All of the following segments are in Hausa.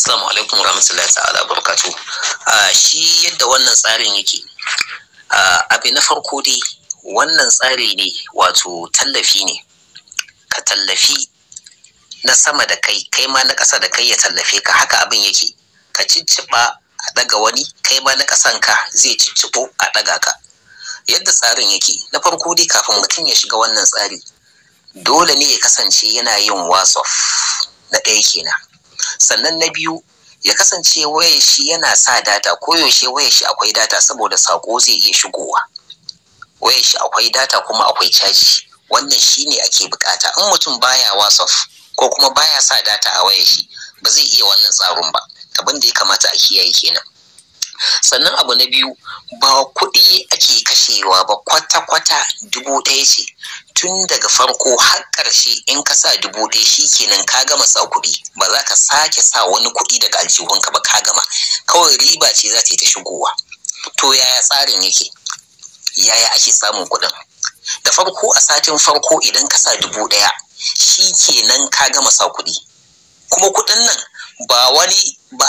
Assalamu alaikum warahmatullahi ta'ala barakatuh. Shi yadda wannan tsarin yake, abu na farko dai wannan tsari ne wato tallafi ne, ka tallafi na sama da kai, kai ma na ƙasa da kai ya tallafe ka, haka abin yake. Ka cicciɓa a ɗaga wani, kai ma na ƙasan ka zai cicciɓo a ɗaga ka. Yadda tsarin yake, na farko dai kafin mutum ya shiga wannan tsari, dole ne ya kasance yana yin WhatsApp na ɗaya kenan. Sannan na biyu, ya kasance wayar shi yana sa data, koyaushe wayar shi akwai data saboda sako zai iya shigowa. Wayar shi akwai data kuma akwai caji, wannan shine ake bukata. In mutum baya WhatsApp ko kuma baya sa data a wayar shi, ba zai iya wannan tsarin ba. Abin da ya kamata a kiyaye kenan. Sannan abu na biyu, ba kuɗi ake kashewa ba, kwata-kwata 1000 ce. Tun daga farko har ƙarshe in ka sa 1000 shi kenan ka gama sa kuɗi, ba za ka sake sa wani kuɗi daga aljihunka ba, ka gama. Kawai riba ce za ta yi ta shigowa. To yaya tsarin yake? Yaya ake samun kuɗin? Da farko a satin farko idan ka sa 1000 shi kenan ka gama sa kuɗi. Kuma kuɗin nan ba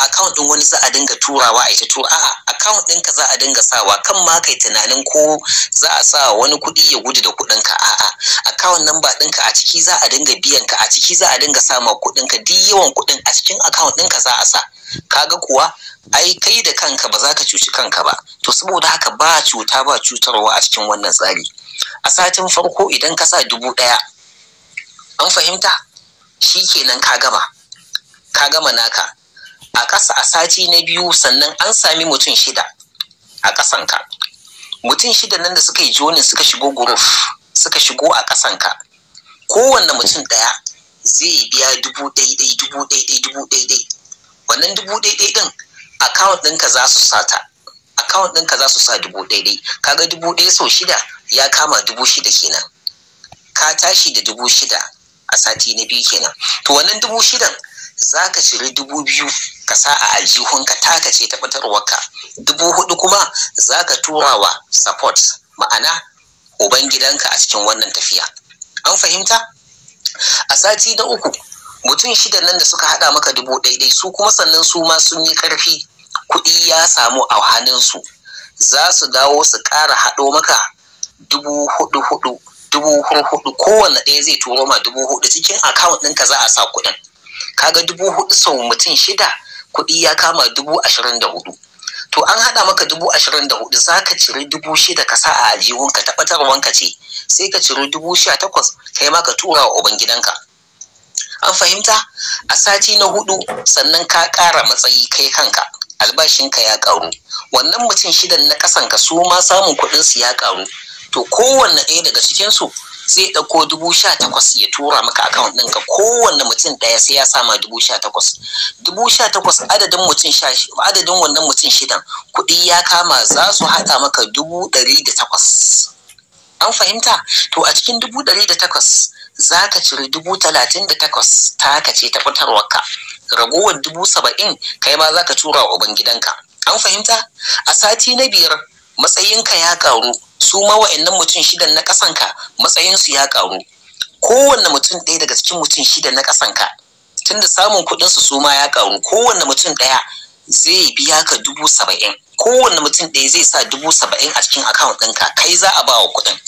account din wani za a dinga turawa a ita tura, a'a account ɗinka za a dinga sawa, kan ma kai tunanin ko za a sa wani kuɗi ya gudu da kuɗinka, a'a account number ɗinka a ciki za a dinga biyan ka, a ciki za a dinga sa ma kuɗinka, duk yawan kuɗin a cikin account ɗinka za a sa. Kaga kuwa ai kai da kanka ba za ka cuci kanka ba. To saboda haka ba cuta ba cutarwa a cikin wannan tsari. A satin farko idan ka sa 1000, an fahimta? Shi kenan ka gama naka. A ƙasa a sati na biyu sannan an sami mutum 6 a ƙasanka. Mutum 6 nan da suka yi joinin suka shigo group, suka shigo a ƙasanka. Kowanne mutum ɗaya zai biya 1000. Wannan 1000 ɗin account ɗinka za su sata. Account ɗinka za su sa 1000. Kaga 1000 sau 6 ya kama 6000 kenan. Ka tashi da 6000 a sati na biyu kenan. To wannan 6000 za ka cire 2000 ka sa a aljihunka, taka ce ta fitarwarka. 4000 kuma za ka tura wa support, ma'ana ubangidanka a cikin wannan tafiya. An fahimta? A sati na uku mutum 6 nan da suka hada maka 1000 su kuma sannan su ma sun yi karfi, kuɗi ya samu a hannunsu, za su dawo su ƙara haɗo maka 4000. 4000 kowanne ɗaya zai turo ma 4000 cikin account ɗinka za a sa kuɗin. Kaga 4000 sau mutum 6 kuɗi ya kama 24,000. To an haɗa maka 24,000, za ka ciri 6,000 ka sa a aljihunka, tabbatarwanka ce, sai ka ciri 18,000 kai ma ka tura wa ubangidanka. An fahimta? A sati na 4 sannan ka ƙara matsayi kai kanka, albashinka ya ƙaru. Wannan mutum 6 na ƙasanka su ma samun kuɗinsu ya ƙaru. To kowanne ɗaya daga cikinsu zai ɗauko 18,000 ya tura maka account ɗinka. Kowanne mutum ɗaya sai ya sama 18,000. 18,000 adadin wannan mutum 6 kuɗi ya kama, za su haɗa maka 108,000. An fahimta? To a cikin 108,000 za ka ciri 38,000 taka ce ta fitarwarka. Ragowar 70,000 kai ma za ka tura wa ubangidanka. An fahimta? A sati na 5 matsayinka ya ƙaru. Su ma wa'annan mutum 6 na ƙasanka matsayinsu ya ƙaru. Kowanne mutum ɗaya daga cikin mutum 6 na ƙasanka, tunda samun kuɗinsu su ma ya ƙaru, kowanne mutum ɗaya zai biya ka 70,000. Kowanne mutum ɗaya zai sa 70,000 a cikin account ɗinka, kai za a ba wa kuɗin.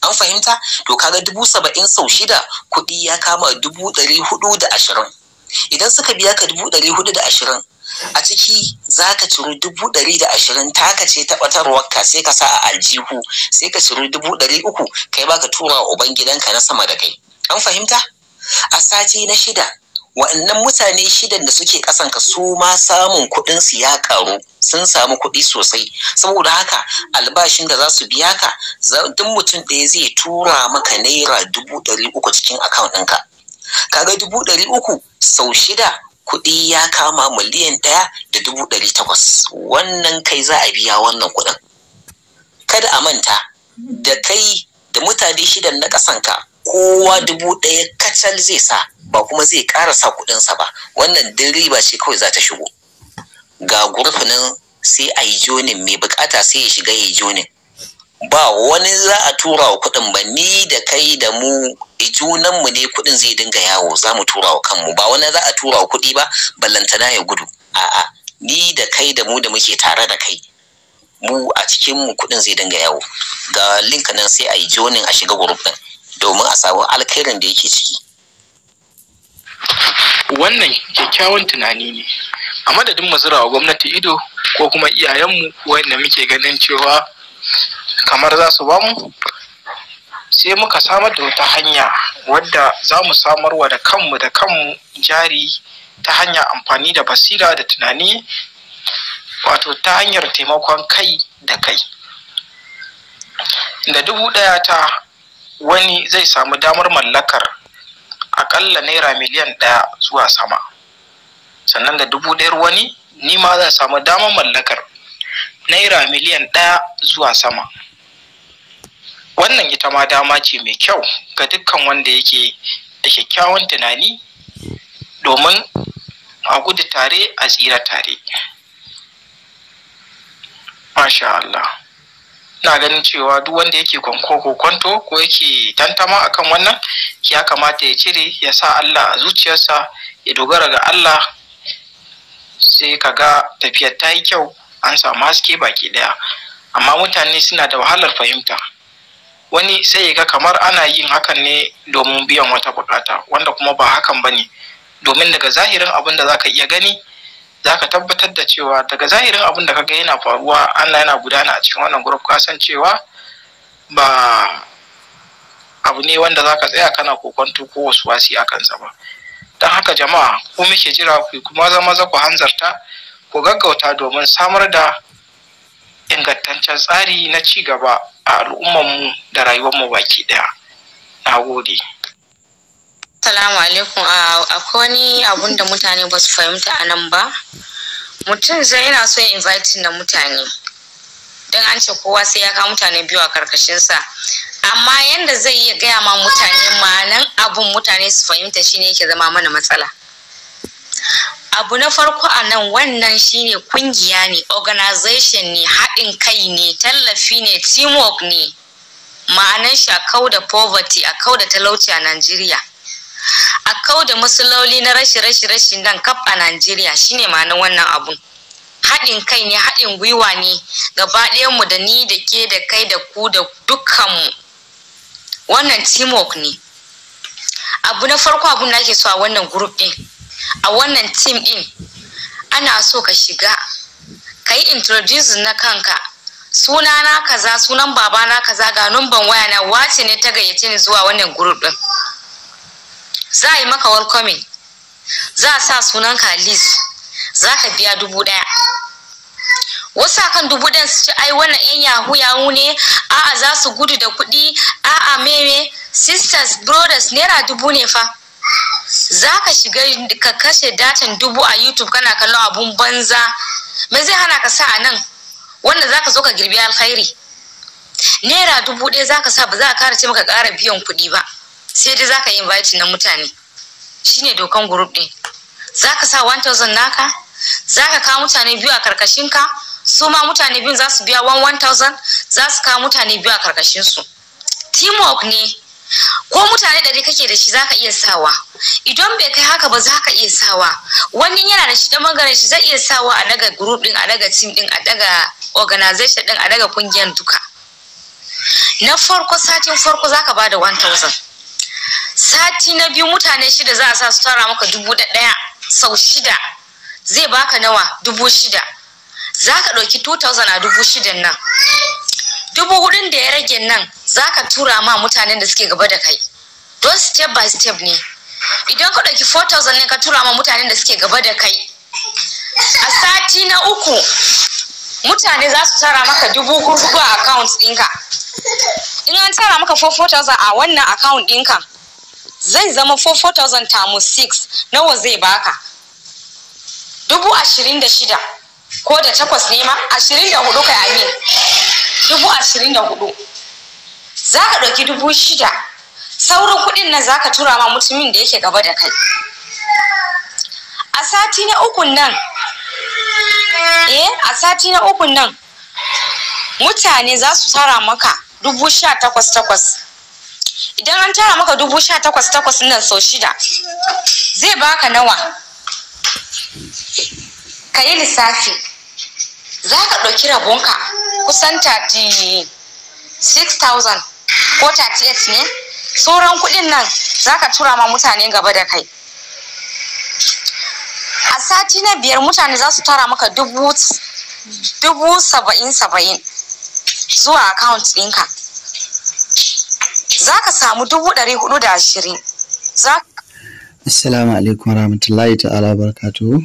An fahimta? To kaga 70,000 sau 6 kuɗi ya kama 420. Idan suka biya ka 420, a ciki za ka ciri 120 taka ce ta ɓatarwarka, sai ka sa a aljihu, sai ka ciri 300 kai ba ka tura wa ubangidanka na sama da kai. An fahimta? A sati na 6 wa'annan mutane 6 da suke ƙasanka su ma samun kuɗinsu ya ƙaru, sun samu kuɗi sosai. Saboda haka albashin da za su biya ka, duk mutum ɗaya zai tura maka naira 300 cikin account ɗinka. Kaga 300 sau 6 kuɗi ya kama miliyan 1,800,000. Wannan kai za a biya wannan kuɗin. Kada a manta da kai da mutane 6 na ƙasanka, kowa 1,000 kacal zai sa, ba kuma zai ƙara sa kuɗinsa ba. Wannan din riba ce kawai za ta shigo. Ga gurfinin sai a yi jonin, mai bukata sai ya shiga ya yi jonin. ba wani za a tura wa kuɗin ba, ni da kai da mu junanmu ne kuɗin zai dinga yawo, za mu tura wa kanmu, ba wani za a tura wa kuɗi ba ballantana ya gudu. A'a, ni da kai da mu da muke tare da kai, mu a cikin mu kuɗin zai dinga yawo. Ga link nan sai a yi joinin a shiga group ɗin domin a samu alkhairin da yake ciki. Wannan kyakkyawan tunani ne. A madadin mu zura wa gwamnati ido ko kuma iyayenmu wanda muke ganin cewa kamar za su bamu, sai muka samar da wata hanya wadda za mu samarwa da kanmu jari ta hanyar amfani da basira da tunani, wato ta hanyar taimakon kai da kai. Da 1,000 ta wani zai samu damar mallakar akalla naira miliyan 1 zuwa sama, sannan da 1,000 wani ni ma zan samu damar mallakar naira miliyan 1 zuwa sama. Wannan ita ma dama ce mai kyau ga dukkan wanda yake da kyakkyawan tunani, domin a gudu tare a tsira tare. Masha Allah. Na ganin cewa duk wanda yake kwanto ko yake tantama akan wannan, ya kamata ya cire, ya sa Allah a zuciyarsa, ya dogara ga Allah, sai kaga tafiyar ta yi kyau, an samu haske baki daya. Amma mutane suna da wahalar fahimta. Wani sai ya ga kamar ana yin hakan ne domin biyan wata bukata, wanda kuma ba hakan bane. Domin daga zahirin abin da zaka iya gani, zaka tabbatar da cewa daga zahirin abin da kaga yana faruwa, Allah yana gudana a cikin wannan group, ka san cewa ba abu ne wanda zaka tsaya kana kokonto ko wasu wasi a kansa ba. Dan haka jama'a, ku muke jira ku kuma maza ku hanzarta, ku gaggauta domin samar da ingantaccen tsari na ci gaba a al'ummarmu da rayuwarmu baki daya. Nagode. Assalamu alaikum. Akwai wani abun da mutane ba su fahimta a nan ba. Mutum zai yana so ya invite da mutane, don an ce kowa sai ya kawo mutane biyu a karkashinsa, amma yanda zai iya gaya ma mutane ma'anan abun mutane su fahimta shine yake zama mana matsala. Abu na farko a nan, wannan shine kungiya ne, organization ne, haɗin kai ne, tallafi ne, teamwork ne. Ma'anan shi a kau da poverty, a kau da talauci a Najeriya, a kau da matsaloli na rashin nan kaf a Najeriya, shine ma'anan wannan abun. Haɗin kai ne, haɗin gwiwa ne, gaba mu da ni da ke da kai da ku da dukkanmu. Wannan teamwork ne. Abu na farko abun da ake so a wannan group ɗin, a wannan team ɗin, ana so ka shiga, ka yi introduce na kanka. Sunana kaza, sunan babana kaza, ga numban waya na, wace ne ta gayyace ni zuwa wannan group ɗin. Za a yi maka welcoming, za a sa sunanka a list, za ka biya 1,000. Wasu akan 1,000 su ce ai wannan yan yahu ne, a'a za su gudu da kuɗi, a'a meme. Sisters, brothers, naira 1,000 ne fa. Za ka shiga ka kashe datan 1,000 a YouTube kana kallon abun banza. Me zai hana ka sa a nan wanda za ka zo ka girbi alkhairi? Naira 1,000 za ka sa, ba za ka kara ce maka ƙara biyan kuɗi ba, sai dai za ka yi invite na mutane. Shine dokan group ɗin. Za ka sa 1,000 naka, za ka kawo mutane biyu a karkashinka, su ma mutane biyu za su biya 1,000, za su kawo mutane biyu a karkashinsu. Teamwork ne. Ko mutane 100 kake da shi za ka iya sawa, idan bai kai haka ba za ka iya sawa. Wani yana da shi da maganar shi zai iya sawa a daga group din, a daga team din, a daga organization din, a daga kungiyar duka. Na farko, satin farko za ka bada 1,000. Sati na biyu mutane 6 za a sa su tara maka 1,000 sau 6 zai baka nawa? 6,000. Za ka ɗauki 2,000 a 6,000 nan. 4,000 da ya rage nan za ka tura ma mutanen da suke gaba da kai. Don step by step ne. Idan ka ɗauki 4,000 ne ka tura ma mutanen da suke gaba da kai, a sati na uku mutane za su tara maka 4,000 a account ɗinka. In an tara maka 4,000 a wannan account ɗinka, zai zama 4,000 times 6 nawa zai baka? 26,000 ko da 8 ne ma? 24 kai amin. 24,000. Za ka ɗauki 6,000. Sauran kuɗin nan za ka tura ma mutumin da yake gaba da kai. A sati na ukun nan, mutane za su tara maka 18,000. Idan an tara maka 18,000 nan sau 6 zai baka nawa? Ka yi lissafi. Za ka ɗauki rabonka kusan 36,000 ko 38 ne. Sauran kuɗin nan za ka tura ma mutane gaba da kai. A sati na 5 mutane za su tara maka 70,000 zuwa account ɗinka. Za ka samu 420. Assalamu alaikum warahmatullahi ta'ala barakatuhu.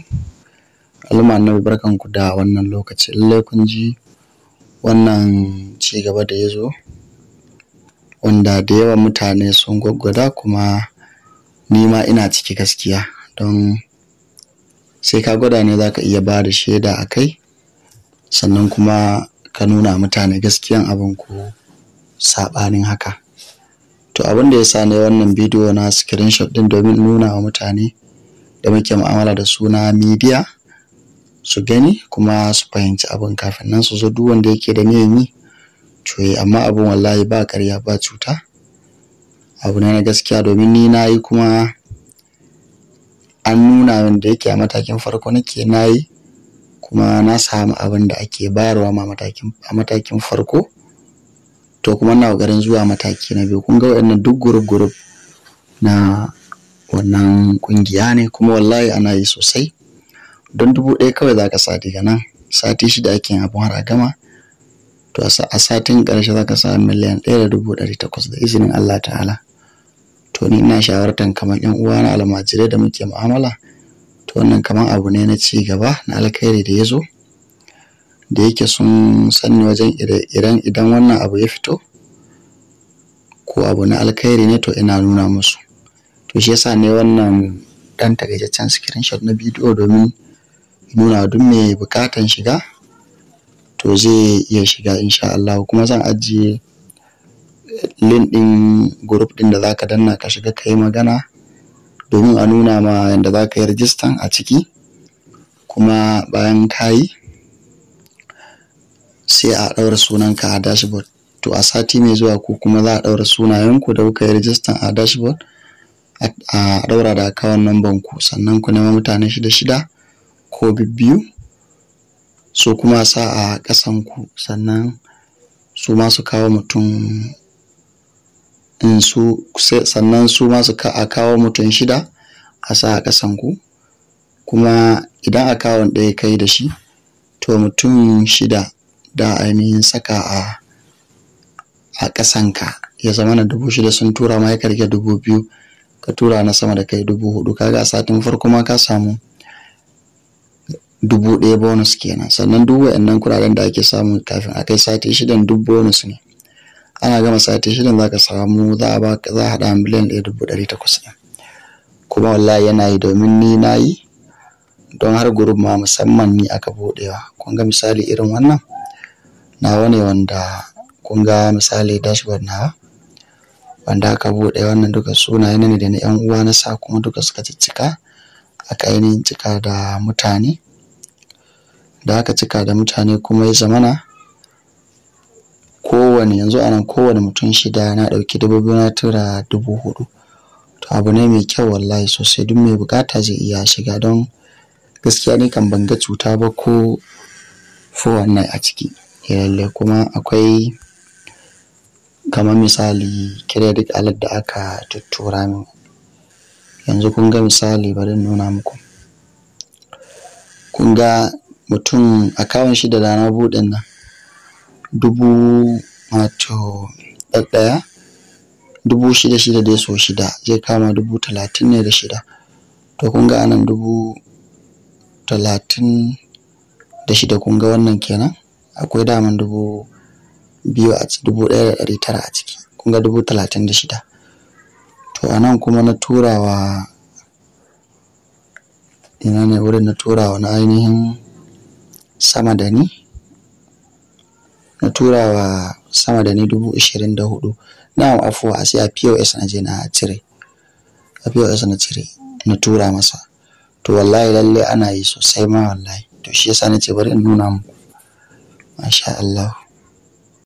Al'umma annabi barkanku da wannan lokaci. Lallai kun ji wannan ci gaba da ya zo, wanda da yawan mutane sun gwaggwada, kuma ni ma ina ciki gaskiya, don sai ka gwada ne za ka iya ba da shaida a kai, sannan kuma ka nuna mutane gaskiyan abin ko saɓanin haka. To abin da ya sa ne wannan bidiyo na screenshot din domin nuna wa mutane da muke mu'amala da su na media su gani kuma su fahimci abin kafin nan su zo. Duk wanda yake da niyyar yi to yi, amma abin wallahi ba ƙarya ba cuta, abu ne na gaskiya, domin ni na yi kuma an nuna min da yake a matakin farko nake na yi, kuma na samu abin da ake bayarwa ma a matakin farko. To kuma na ƙoƙarin zuwa mataki na 2. Kun ga waɗannan duk group na wannan ƙungiya ne, kuma wallahi ana yi sosai. Don 1,000 kawai za ka sa daga nan sati 6 ake yin abin har a gama. To a satin ƙarshe za ka sa 1,180,000 da izinin Allah ta'ala. To ni ina shawartan kamar 'yan uwa na almajirai da muke mu'amala, to wannan kamar abu ne na ci gaba na alkhairi da ya zo, da yake sun sani wajen idan wannan abu ya fito ko abu na alkhairi ne to ina nuna musu. To shi yasa ne wannan dan takaitaccen screenshot na bidiyo domin nuna duk mai bukatan shiga to zai iya shiga insha Allah. Kuma zan ajiye link din group din da zaka danna ka shiga kai magana domin a nuna ma yanda zaka yi register a ciki, kuma bayan kayi sai a ɗaura sunanka a dashboard. To a sati mai zuwa ku kuma za a ɗaura sunayenku da kuka yi register a dashboard, a ɗaura da account number ku, sannan ku nema mutane 6 ko 2 so kuma sa a ƙasan ku, sannan su ma su kawo mutum sannan su ma su kawo mutum 6 a sa a ƙasan ku. Kuma idan account ɗaya kai da shi to mutum 6 da ainihin saka a ƙasanka ya zama na 6,000 sun tura ma ya karke 2,000 ka tura na sama da kai 4,000. kaga a satin farko ma ka samu 1,000 bonus kenan. Sannan duk wayannan kuɗaɗen da ake samu kafin a kai sati 6 duk bonus ne. Ana gama sati 6 za ka samu za a haɗa 1,800,000 ne. Kuma wallahi yana yi, domin ni na yi, don har group ma musamman ni aka buɗewa. Kun ga misali irin wannan nawa ne, wanda kun ga misali dashboard nawa wanda aka buɗe, wannan duka sunaye ne da na 'yan uwa na sa, kuma duka suka ciccika aka ainihin cika da mutane. Da aka cika da mutane kuma ya zamana yanzu anan kowane mutum 6 na ɗauki 2,000 na tura 4,000. To abu ne mai kyau wallahi sosai, duk mai bukata zai iya shiga, don gaskiya ne kan banga cuta ba ko wannan a ciki. Lalle kuma akwai kamar misali credit alert da aka tuttura min yanzu. Kun ga misali bari nuna muku. Kun ga mutum account 6 da na buɗin nan 6,000 dai so 6 zai kama 30,000 ne da 6. To kun ga anan 36,000 kun ga wannan kenan akwai daman 2,190 a ciki, kun ga 36,000. To anan kuma na turawa ina ne wurin na turawa na ainihin sama da ni, na turawa sama da ni 24,000. Na afuwa sai a POS na je na cire, a POS na cire na tura masa. To wallahi lalle ana yi sosai ma wallahi. To shi yasa nace bari in nuna muku. Masha Allah.